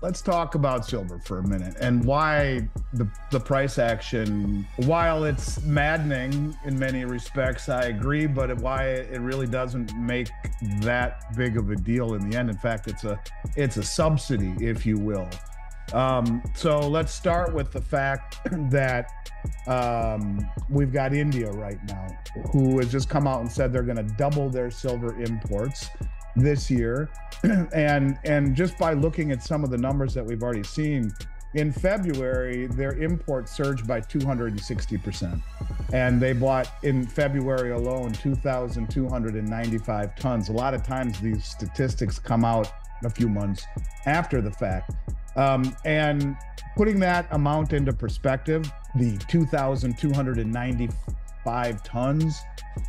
Let's talk about silver for a minute and why the price action, while it's maddening in many respects, I agree, but why it really doesn't make that big of a deal in the end. In fact, it's a subsidy, if you will. So let's start with the fact that we've got India right now, who has just come out and said they're going to double their silver imports this year. And just by looking at some of the numbers that we've already seen, in February, their imports surged by 260%. And they bought, in February alone, 2,295 tons. A lot of times these statistics come out a few months after the fact. And putting that amount into perspective, the 2,295 tons,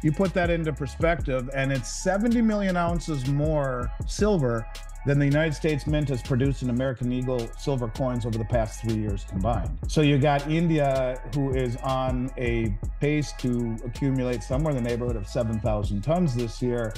you put that into perspective, and it's 70 million ounces more silver than the United States Mint has produced in American Eagle silver coins over the past 3 years combined. So you got India, who is on a pace to accumulate somewhere in the neighborhood of 7,000 tons this year.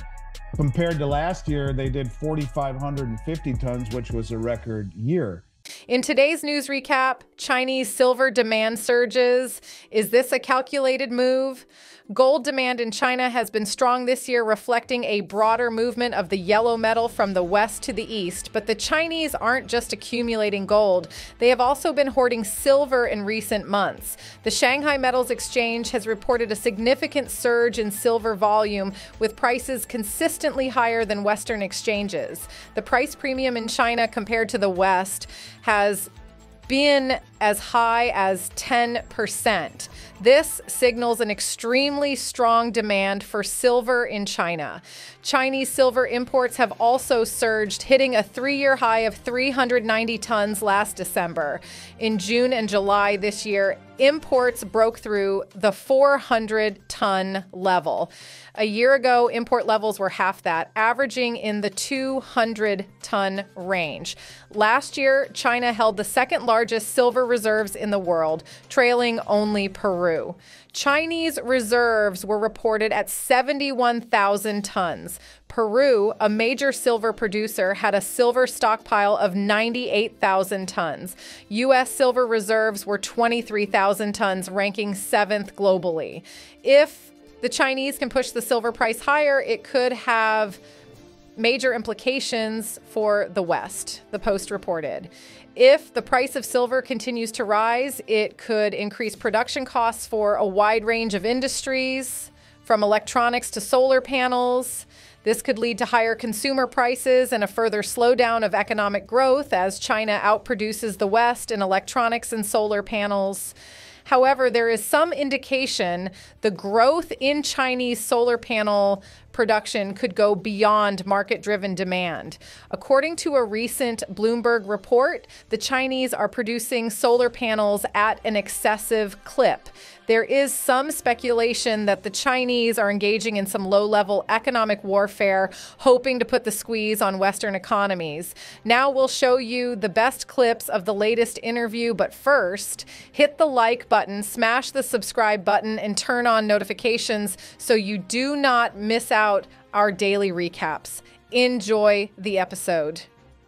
Compared to last year, they did 4,550 tons, which was a record year. In today's news recap, Chinese silver demand surges. Is this a calculated move? Gold demand in China has been strong this year, reflecting a broader movement of the yellow metal from the west to the east. But the Chinese aren't just accumulating gold. They have also been hoarding silver in recent months. The Shanghai Metals Exchange has reported a significant surge in silver volume, with prices consistently higher than Western exchanges. The price premium in China compared to the West has been as high as 10%. This signals an extremely strong demand for silver in China. Chinese silver imports have also surged, hitting a 3-year high of 390 tons last December. In June and July this year, imports broke through the 400-ton level. A year ago, import levels were half that, averaging in the 200-ton range. Last year, China held the second largest silver reserves in the world, trailing only Peru. Chinese reserves were reported at 71,000 tons. Peru, a major silver producer, had a silver stockpile of 98,000 tons. U.S. silver reserves were 23,000 tons, ranking 7th globally. If the Chinese can push the silver price higher, it could have major implications for the West, the Post reported. If the price of silver continues to rise, it could increase production costs for a wide range of industries, from electronics to solar panels. This could lead to higher consumer prices and a further slowdown of economic growth as China outproduces the West in electronics and solar panels. However, there is some indication the growth in Chinese solar panel production could go beyond market-driven demand. According to a recent Bloomberg report, the Chinese are producing solar panels at an excessive clip. There is some speculation that the Chinese are engaging in some low-level economic warfare, hoping to put the squeeze on Western economies. Now we'll show you the best clips of the latest interview, but first, hit the like button, smash the subscribe button, and turn on notifications so you do not miss out our daily recaps. Enjoy the episode.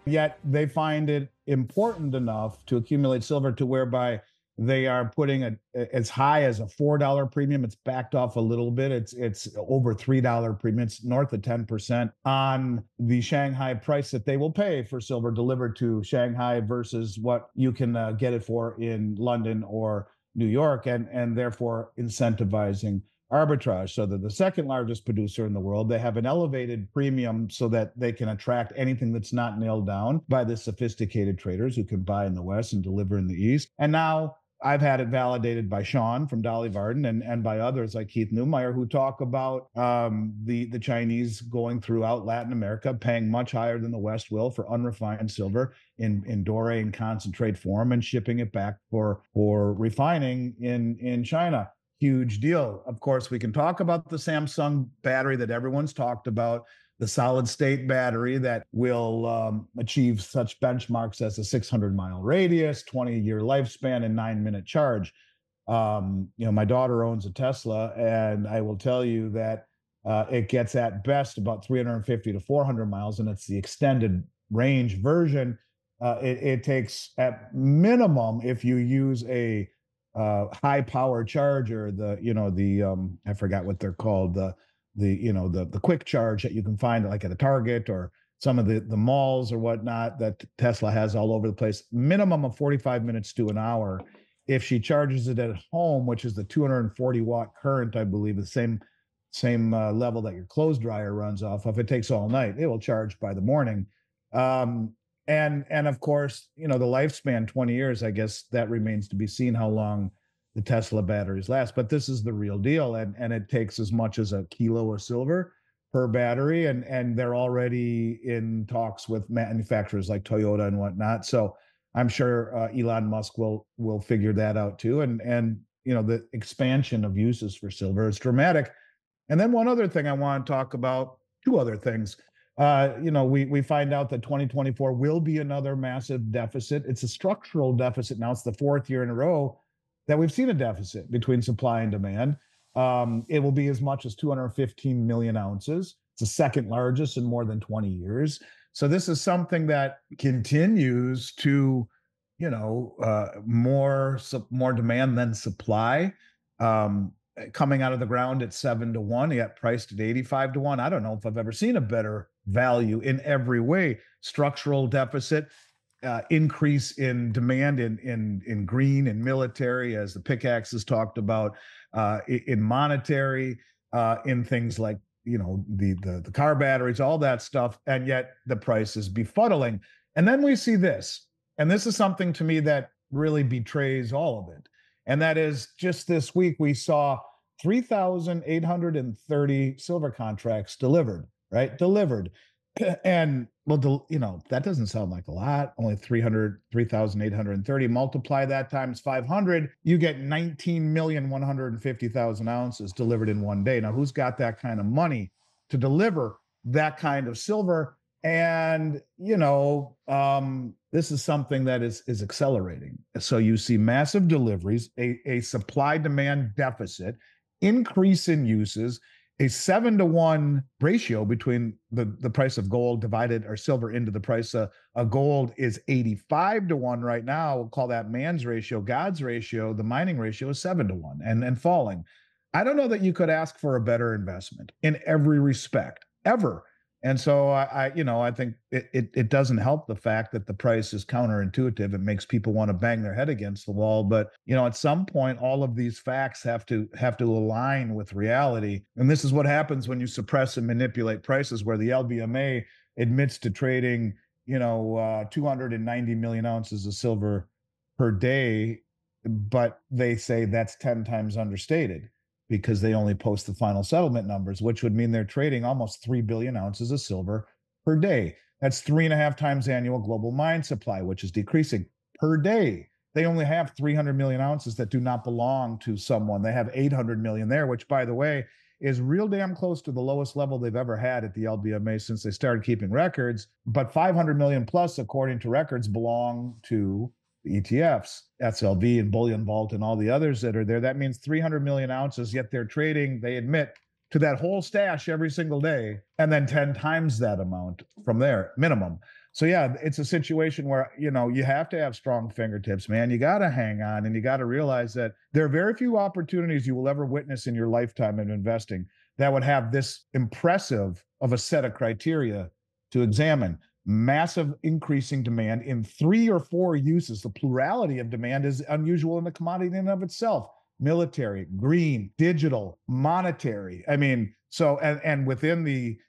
Yet they find it important enough to accumulate silver to whereby they are putting as high as a $4 premium. It's backed off a little bit. It's over $3 premium. It's north of 10% on the Shanghai price that they will pay for silver delivered to Shanghai versus what you can get it for in London or New York, and therefore incentivizing arbitrage. So they're the second largest producer in the world. They have an elevated premium so that they can attract anything that's not nailed down by the sophisticated traders who can buy in the West and deliver in the East. And now I've had it validated by Sean from Dolly Varden and by others like Keith Neumeyer, who talk about the Chinese going throughout Latin America, paying much higher than the West will for unrefined silver in doré and concentrate form and shipping it back for refining in China. Huge deal. Of course, we can talk about the Samsung battery that everyone's talked about, the solid state battery that will achieve such benchmarks as a 600-mile radius, 20-year lifespan, and 9-minute charge. My daughter owns a Tesla, and I will tell you that it gets at best about 350 to 400 miles, and it's the extended range version. It takes at minimum, if you use a high power charger, I forgot what they're called, the quick charge that you can find like at a Target or some of the malls or whatnot that Tesla has all over the place. Minimum of 45 minutes to an hour. If she charges it at home, which is the 240-watt current, I believe, the same level that your clothes dryer runs off of, it takes all night. It will charge by the morning. Um, and of course, the lifespan, 20 years, I guess that remains to be seen how long the Tesla batteries last. But this is the real deal. And it takes as much as a kilo of silver per battery. And they're already in talks with manufacturers like Toyota and whatnot. So I'm sure Elon Musk will figure that out too. And the expansion of uses for silver is dramatic. And then one other thing I want to talk about, two other things. We find out that 2024 will be another massive deficit. It's a structural deficit now. It's the fourth year in a row that we've seen a deficit between supply and demand. It will be as much as 215 million ounces. It's the second largest in more than 20 years. So this is something that continues to, more demand than supply. Coming out of the ground at 7-1, yet priced at 85-1. I don't know if I've ever seen a better value in every way. Structural deficit, increase in demand in green and military, as the pickaxes talked about, in monetary, in things like the car batteries, all that stuff, and yet the price is befuddling. And then we see this, and this is something to me that really betrays all of it. And that is, just this week, we saw 3,830 silver contracts delivered, right? Delivered. And well, that doesn't sound like a lot. Only 3,830. Multiply that times 500, you get 19,150,000 ounces delivered in one day. Now, who's got that kind of money to deliver that kind of silver? And this is something that is accelerating. So you see massive deliveries, a supply-demand deficit, increase in uses, a 7-1 ratio between the price of gold divided, or silver, into the price of gold is 85-1 right now. We'll call that man's ratio. God's ratio, the mining ratio, is 7-1 and falling. I don't know that you could ask for a better investment in every respect, ever. And so I think it doesn't help the fact that the price is counterintuitive. It makes people want to bang their head against the wall. But at some point, all of these facts have to align with reality. And this is what happens when you suppress and manipulate prices, where the LBMA admits to trading 290 million ounces of silver per day, but they say that's 10 times understated, because they only post the final settlement numbers, which would mean they're trading almost 3 billion ounces of silver per day. That's 3.5 times annual global mine supply, which is decreasing per day. They only have 300 million ounces that do not belong to someone. They have 800 million there, which, by the way, is real damn close to the lowest level they've ever had at the LBMA since they started keeping records. But 500 million plus, according to records, belong to ETFs, SLV and Bullion Vault and all the others that are there. That means 300 million ounces, yet they're trading, they admit, to that whole stash every single day, and then 10 times that amount from there, minimum. So yeah, it's a situation where, you have to have strong fingertips, man. You got to hang on, and you got to realize that there are very few opportunities you will ever witness in your lifetime of investing that would have this impressive of a set of criteria to examine. Massive increasing demand in 3 or 4 uses. The plurality of demand is unusual in the commodity in and of itself. Military, green, digital, monetary. I mean, so, and within the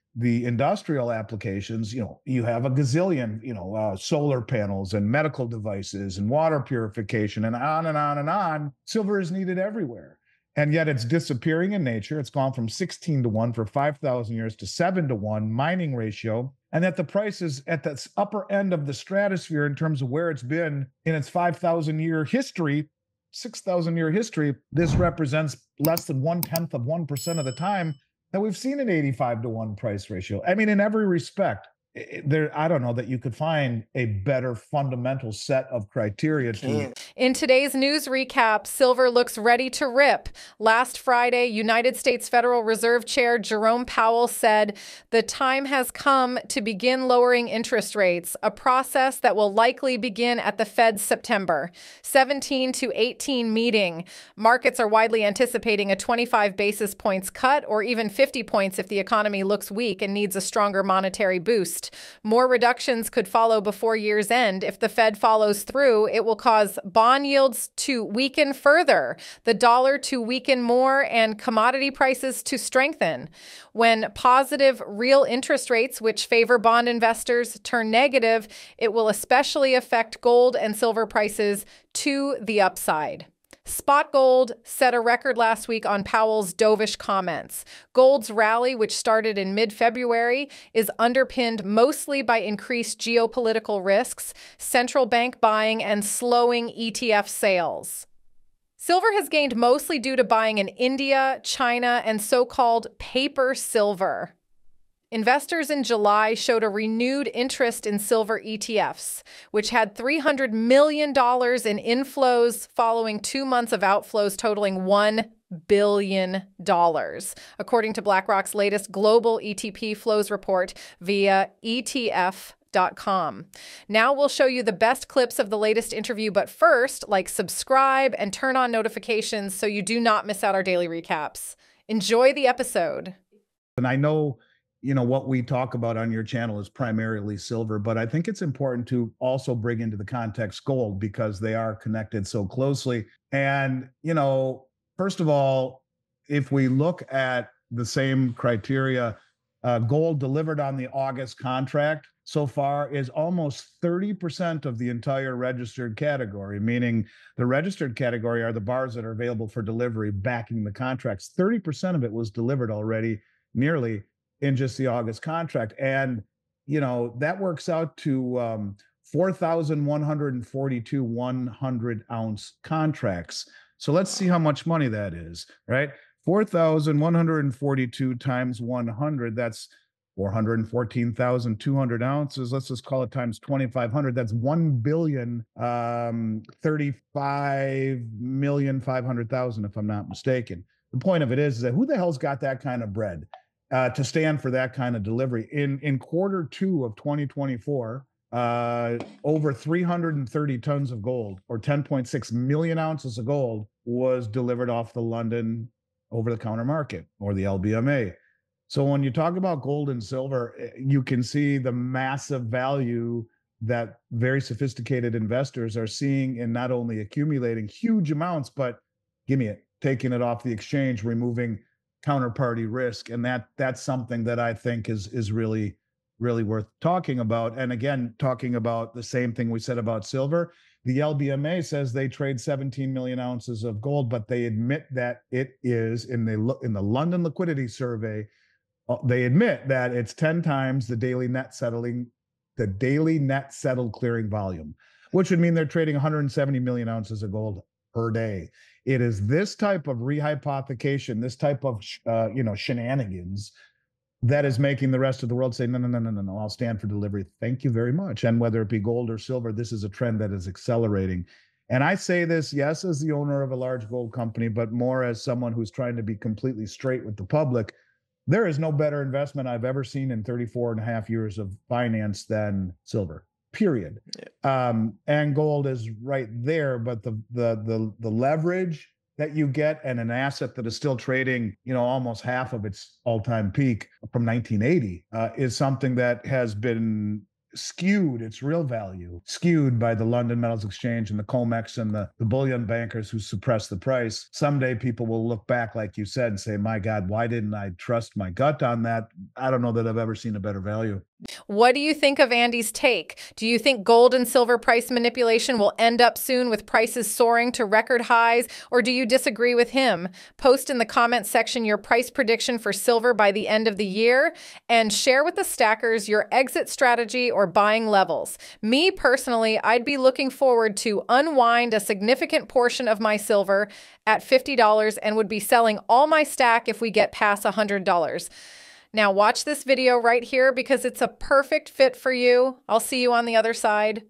industrial applications, you have a gazillion, solar panels and medical devices and water purification and on and on and on. Silver is needed everywhere. And yet it's disappearing in nature. It's gone from 16-1 for 5,000 years to 7-1 mining ratio. And that the price is at the upper end of the stratosphere in terms of where it's been in its 5,000-year history, 6,000-year history. This represents less than 0.1% of the time that we've seen an 85-1 price ratio. I mean, in every respect, I don't know that you could find a better fundamental set of criteria to In today's news recap, silver looks ready to rip. Last Friday, United States Federal Reserve Chair Jerome Powell said the time has come to begin lowering interest rates, a process that will likely begin at the Fed's September 17 to 18 meeting. Markets are widely anticipating a 25 basis points cut or even 50 points if the economy looks weak and needs a stronger monetary boost. More reductions could follow before year's end. If the Fed follows through, it will cause bond yields to weaken further, the dollar to weaken more, and commodity prices to strengthen. When positive real interest rates, which favor bond investors, turn negative, it will especially affect gold and silver prices to the upside. Spot gold set a record last week on Powell's dovish comments. Gold's rally, which started in mid-February, is underpinned mostly by increased geopolitical risks, central bank buying, and slowing ETF sales. Silver has gained mostly due to buying in India, China, and so-called paper silver. Investors in July showed a renewed interest in silver ETFs, which had $300 million in inflows following 2 months of outflows totaling $1 billion, according to BlackRock's latest global ETP flows report via ETF.com. Now we'll show you the best clips of the latest interview, but first, subscribe and turn on notifications so you do not miss out our daily recaps. Enjoy the episode. And I know what we talk about on your channel is primarily silver, but I think it's important to also bring into the context gold because they are connected so closely. And, first of all, if we look at the same criteria, gold delivered on the August contract so far is almost 30% of the entire registered category, meaning the registered category are the bars that are available for delivery backing the contracts. 30% of it was delivered already, nearly, in just the August contract. And, that works out to 4,142 100-ounce contracts. So let's see how much money that is, right? 4,142 times 100, that's 414,200 ounces. Let's just call it times 2,500. That's 1,035,500,000, if I'm not mistaken. The point of it is that who the hell's got that kind of bread to stand for that kind of delivery? In quarter two of 2024, over 330 tons of gold, or 10.6 million ounces of gold, was delivered off the London over-the-counter market, or the LBMA. So when you talk about gold and silver, you can see the massive value that very sophisticated investors are seeing in not only accumulating huge amounts, but taking it off the exchange, removing counterparty risk. And that's something that I think is really, really worth talking about. And again, talking about the same thing we said about silver, the LBMA says they trade 17 million ounces of gold, but they admit that it is in the London liquidity survey. They admit that it's 10 times the daily net settled clearing volume, which would mean they're trading 170 million ounces of gold per day. It is this type of rehypothecation, this type of shenanigans that is making the rest of the world say, no, I'll stand for delivery. Thank you very much. And whether it be gold or silver, this is a trend that is accelerating. And I say this, yes, as the owner of a large gold company, but more as someone who's trying to be completely straight with the public. There is no better investment I've ever seen in 34 and a half years of finance than silver, period. Yeah. And gold is right there, but the leverage that you get and an asset that is still trading, almost half of its all-time peak from 1980 is something that has been skewed, its real value, skewed by the London Metals Exchange and the COMEX and the bullion bankers who suppress the price. Someday people will look back, like you said, and say, my God, why didn't I trust my gut on that? I don't know that I've ever seen a better value. What do you think of Andy's take? Do you think gold and silver price manipulation will end up soon with prices soaring to record highs, or do you disagree with him? Post in the comments section your price prediction for silver by the end of the year, and share with the stackers your exit strategy or buying levels. Me personally, I'd be looking forward to unwind a significant portion of my silver at $50 and would be selling all my stack if we get past $100. Now watch this video right here because it's a perfect fit for you. I'll see you on the other side.